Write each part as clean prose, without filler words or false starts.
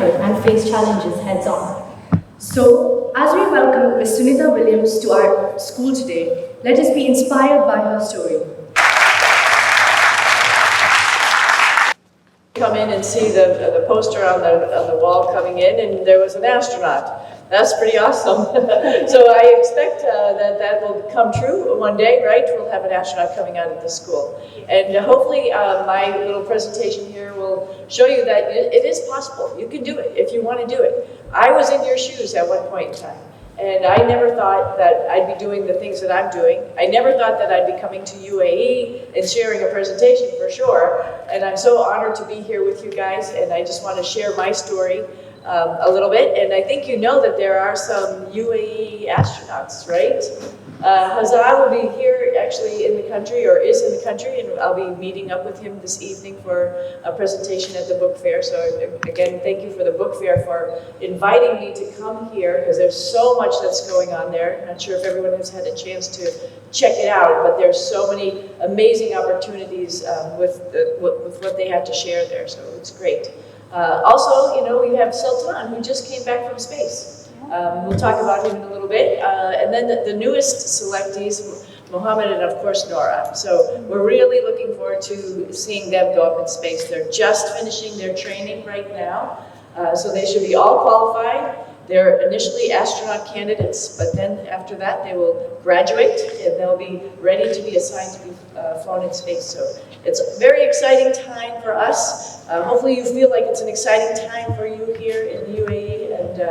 effort and face challenges heads on. So, as we welcome Ms. Sunita Williams to our school today, let us be inspired by her story. Come in and see the poster on the wall coming in, and there was an astronaut. That's pretty awesome. So I expect that will come true one day, right? We'll have an astronaut coming out of the school. And hopefully my little presentation here will show you that it is possible. You can do it if you want to do it. I was in your shoes at one point in time. And I never thought that I'd be doing the things that I'm doing. I never thought that I'd be coming to UAE and sharing a presentation for sure. And I'm so honored to be here with you guys, and I just want to share my story a little bit. And I think you know that there are some UAE astronauts, right? Hazan will be here actually in the country, or is in the country, and I'll be meeting up with him this evening for a presentation at the book fair. So again, thank you for the book fair for inviting me to come here, because there's so much that's going on there. Not sure if everyone has had a chance to check it out, but there's so many amazing opportunities with what they have to share there, so it's great. Also, you know, we have Sultan, who just came back from space. We'll talk about him in a little bit. And then the newest selectees, Mohammed and of course Nora. So we're really looking forward to seeing them go up in space. They're just finishing their training right now. So they should be all qualified. They're initially astronaut candidates, but then after that they will graduate and they'll be ready to be assigned to be flown in space. So it's a very exciting time for us. Hopefully you feel like it's an exciting time for you here in the UAE, and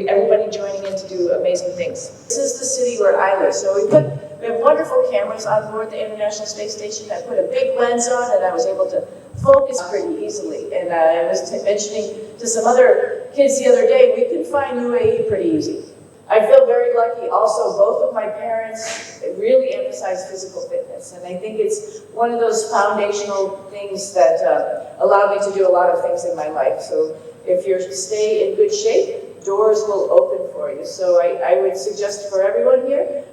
everybody joining in to do amazing things. This is the city where I live. So we have wonderful cameras on board the International Space Station. I put a big lens on and I was able to focus pretty easily. And I was mentioning to some other kids the other day, we can find UAE pretty easy. I feel very lucky also. Both of my parents really emphasize physical fitness, and I think it's one of those foundational things that allow me to do a lot of things in my life. So if you stay in good shape, doors will open for you. So I would suggest for everyone here,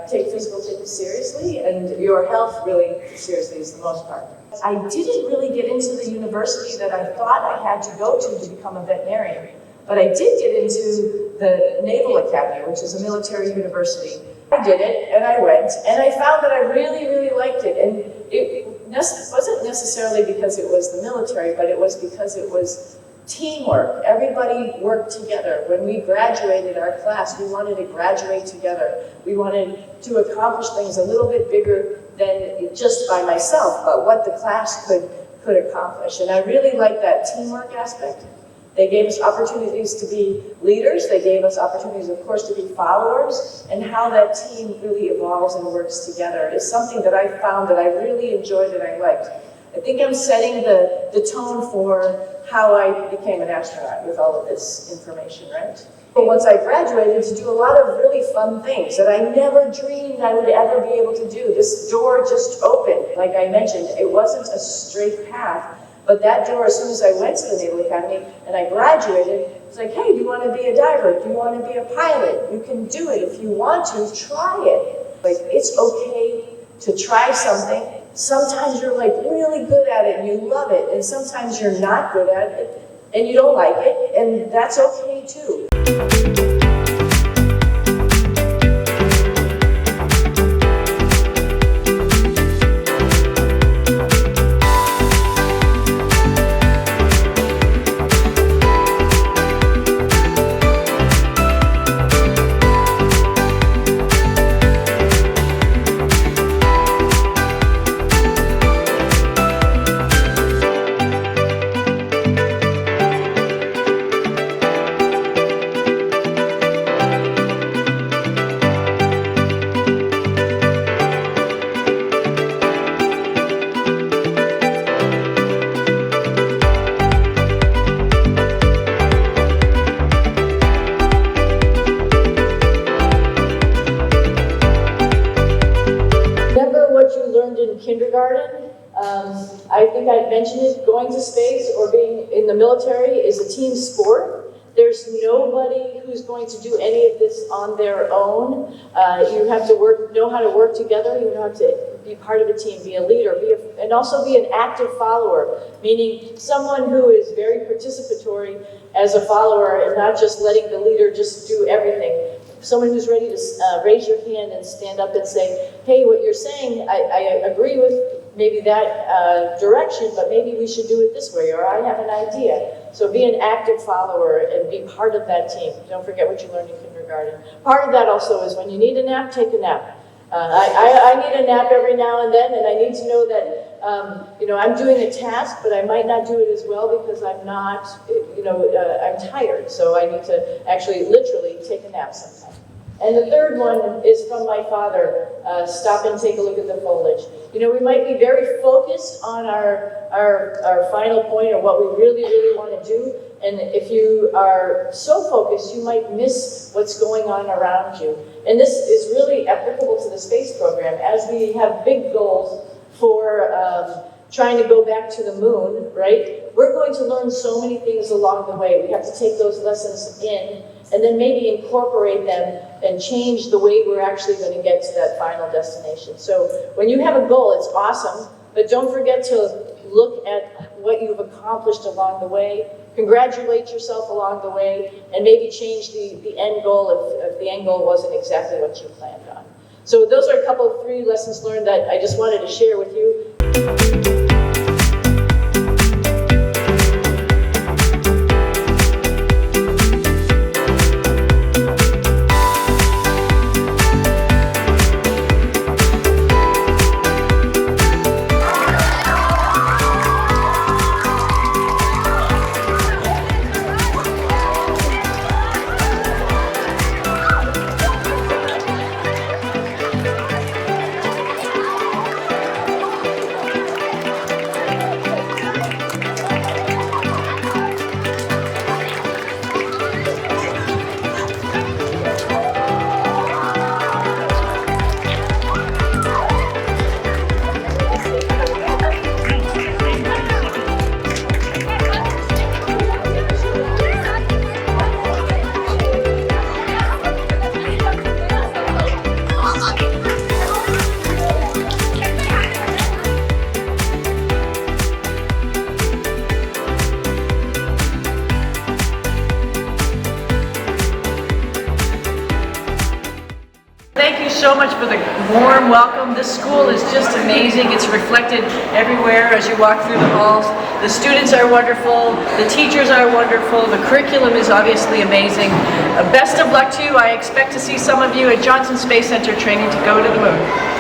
take physical fitness seriously, and your health really seriously is the most part. I didn't really get into the university that I thought I had to go to become a veterinarian, but I did get into the Naval Academy, which is a military university. I did it, and I went, and I found that I really, really liked it. And it wasn't necessarily because it was the military, but it was because it was teamwork. Everybody worked together. When we graduated our class, we wanted to graduate together. We wanted to accomplish things a little bit bigger than just by myself, but what the class could accomplish. And I really liked that teamwork aspect. They gave us opportunities to be leaders. They gave us opportunities, of course, to be followers. And how that team really evolves and works together is something that I found that I really enjoyed and I liked. I think I'm setting the tone for how I became an astronaut with all of this information, right? And once I graduated, to do a lot of really fun things that I never dreamed I would ever be able to do. This door just opened. Like I mentioned, it wasn't a straight path. But that door, as soon as I went to the Naval Academy and I graduated, it's like, hey, do you want to be a diver? Do you want to be a pilot? You can do it. If you want to, try it. Like, it's okay to try something. Sometimes you're like really good at it and you love it, and sometimes you're not good at it and you don't like it, and that's okay too. Kindergarten. I think I'd mentioned it, going to space or being in the military is a team sport. There's nobody who's going to do any of this on their own. You have to know how to work together. You have to be part of a team, be a leader, and also be an active follower, meaning someone who is very participatory as a follower and not just letting the leader just do everything. Someone who's ready to raise your hand and stand up and say, hey, what you're saying, I agree with maybe that direction, but maybe we should do it this way, or I have an idea. So be an active follower and be part of that team. Don't forget what you learned in kindergarten. Part of that also is when you need a nap, take a nap. I need a nap every now and then, and I need to know that I'm doing a task, but I might not do it as well because I'm not, I'm tired. So I need to actually literally take a nap sometime. And the third one is from my father. Stop and take a look at the foliage. We might be very focused on our final point or what we really, really want to do. And if you are so focused, you might miss what's going on around you. And this is really applicable to the space program. As we have big goals for trying to go back to the moon, right? We're going to learn so many things along the way. We have to take those lessons in and then maybe incorporate them and change the way we're actually going to get to that final destination. So when you have a goal, it's awesome, but don't forget to look at what you've accomplished along the way, congratulate yourself along the way, and maybe change the end goal if the end goal wasn't exactly what you planned on. So those are a couple of 3 lessons learned that I just wanted to share with you. Thank you so much for the warm welcome. This school is just amazing. It's reflected everywhere as you walk through the halls. The students are wonderful. The teachers are wonderful. The curriculum is obviously amazing. Best of luck to you. I expect to see some of you at Johnson Space Center training to go to the moon.